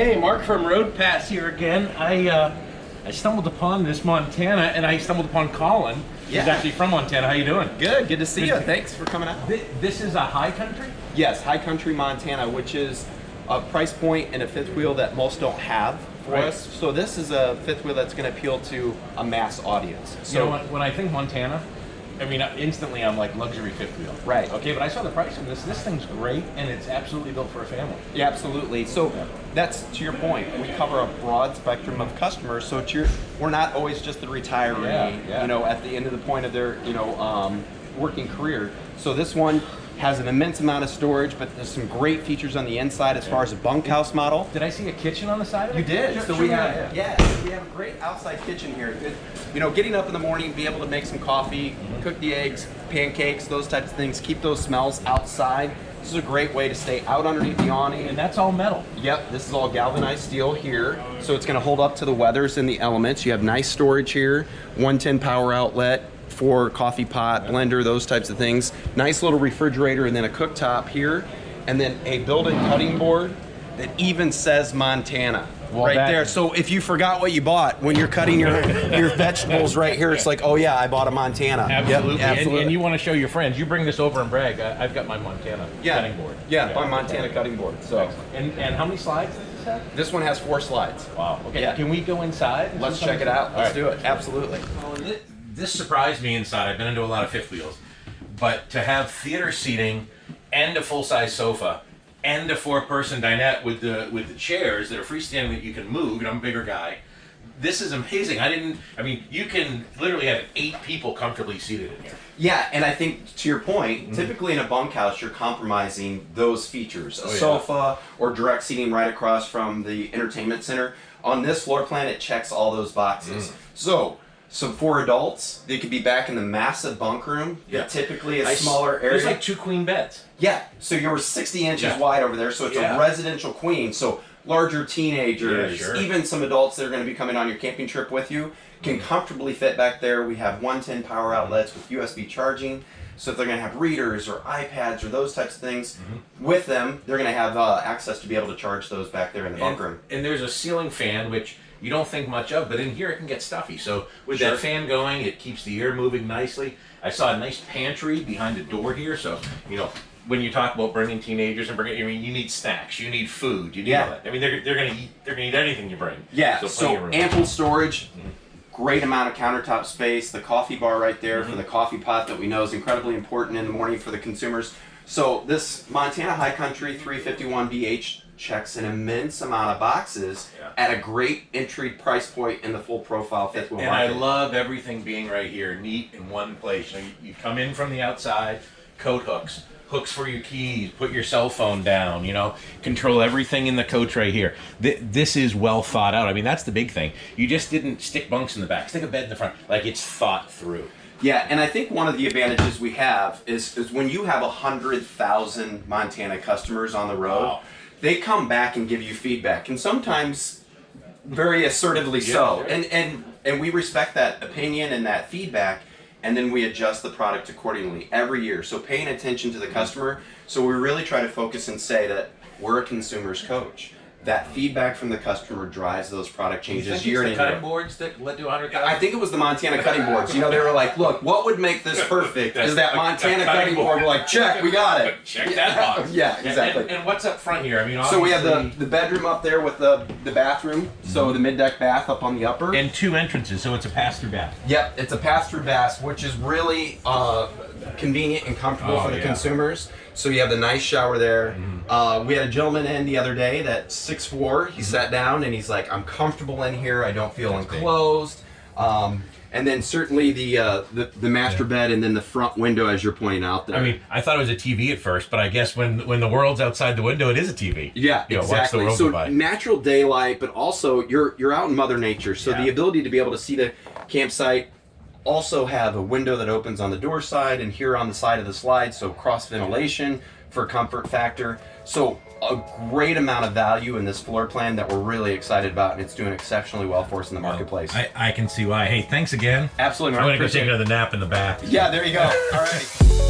Hey, Mark from Roadpass here again. I stumbled upon this Montana, and I stumbled upon Colin. Yeah. He's actually from Montana. How you doing? Good to see you. Thanks for coming out. This is a high country? Yes, high country Montana, which is a price point and a fifth wheel that most don't have for us. So this is a fifth wheel that's going to appeal to a mass audience. So you know what, when I think Montana, I mean, instantly I'm like luxury fifth wheel. Right. Okay, but I saw the price of this. This thing's great, and it's absolutely built for a family. Yeah, absolutely. So that's to your point. We cover a broad spectrum of customers. So we're not always just the retiree, you know, at the end of the point of their, working career. So this one has an immense amount of storage, but there's some great features on the inside as far as a bunkhouse model. Did I see a kitchen on the side of it? You did. Sure, So we have, we have a great outside kitchen here. Getting up in the morning, be able to make some coffee, cook the eggs, pancakes, those types of things, keep those smells outside. This is a great way to stay out underneath the awning. And that's all metal. Yep, this is all galvanized steel here. So it's gonna hold up to the weathers and the elements. You have nice storage here, 110 power outlet for coffee pot, blender, those types of things. Nice little refrigerator and then a cooktop here. And then a built-in cutting board that even says Montana. Well, right there. So if you forgot what you bought when you're cutting your vegetables right here, it's like, oh yeah, I bought a Montana. Absolutely. Yep, absolutely. And you want to show your friends. You bring this over and brag. I've got my Montana cutting board. Yeah, my Montana cutting board. So. And how many slides does this have? This one has 4 slides. Wow. Okay. Yeah. Can we go inside? Let's check it out. Let's do it. Absolutely. This surprised me inside. I've been into a lot of fifth wheels, but to have theater seating and a full-size sofa and a 4-person dinette with the chairs that are freestanding that you can move, and I'm a bigger guy. This is amazing. I mean, you can literally have 8 people comfortably seated in here. Yeah, and I think to your point, typically in a bunkhouse, you're compromising those features. A sofa or direct seating right across from the entertainment center. On this floor plan, it checks all those boxes. So for adults, they could be back in the massive bunk room. Yeah. Typically a smaller area. There's like 2 queen beds. Yeah, so you're 60 inches wide over there, so it's a residential queen. So larger teenagers, even some adults that are going to be coming on your camping trip with you, can comfortably fit back there. We have 110 power outlets with USB charging. So if they're going to have readers or iPads or those types of things with them, they're going to have access to be able to charge those back there in the bunk room. And there's a ceiling fan, which you don't think much of, but in here it can get stuffy. So with that fan going, it keeps the air moving nicely. I saw a nice pantry behind the door here. So, when you talk about bringing teenagers and you need snacks, you need food, you need all that. I mean, they're gonna eat anything you bring. Yeah. So ample storage, great amount of countertop space, the coffee bar right there for the coffee pot that we know is incredibly important in the morning for the consumers. So this Montana High Country 351BH checks an immense amount of boxes at a great entry price point in the full profile fifth wheel market. And I love everything being right here, neat in one place. You come in from the outside, coat hooks for your keys, put your cell phone down, control everything in the coach right here. This is well thought out. I mean, that's the big thing. You just didn't stick bunks in the back, stick a bed in the front. Like, it's thought through. Yeah, and I think one of the advantages we have is when you have 100,000 Montana customers on the road, they come back and give you feedback, and sometimes very assertively so. And we respect that opinion and that feedback, and then we adjust the product accordingly every year. So paying attention to the customer. So we really try to focus and say that we're a consumer's coach. That feedback from the customer drives those product changes year in and year. Cutting boards that led to 100,000? I think it was the Montana cutting boards. They were like, look, what would make this perfect is that Montana cutting board. We're like, check, we got it. Check that box. Yeah, exactly. And what's up front here? I mean, so we have the bedroom up there with the bathroom. So the mid-deck bath up on the upper. And 2 entrances, so it's a pass-through bath. Yep, it's a pass-through bath, which is really convenient and comfortable for the consumers. So you have the nice shower there. We had a gentleman in the other day that's 6'4". He sat down and he's like, I'm comfortable in here. I don't feel enclosed. And then certainly the master bed and then the front window, as you're pointing out there. I mean, I thought it was a TV at first, but I guess when the world's outside the window, it is a TV. Yeah, exactly. Watch the world go by. Natural daylight, but also you're out in Mother Nature. So the ability to be able to see the campsite, also have a window that opens on the door side and here on the side of the slide, so cross ventilation for comfort factor. So a great amount of value in this floor plan that we're really excited about, and it's doing exceptionally well for us in the marketplace. I can see why. Hey, thanks again. Absolutely, Mark. I'm going to go take another nap in the bath. Yeah, there you go. All right.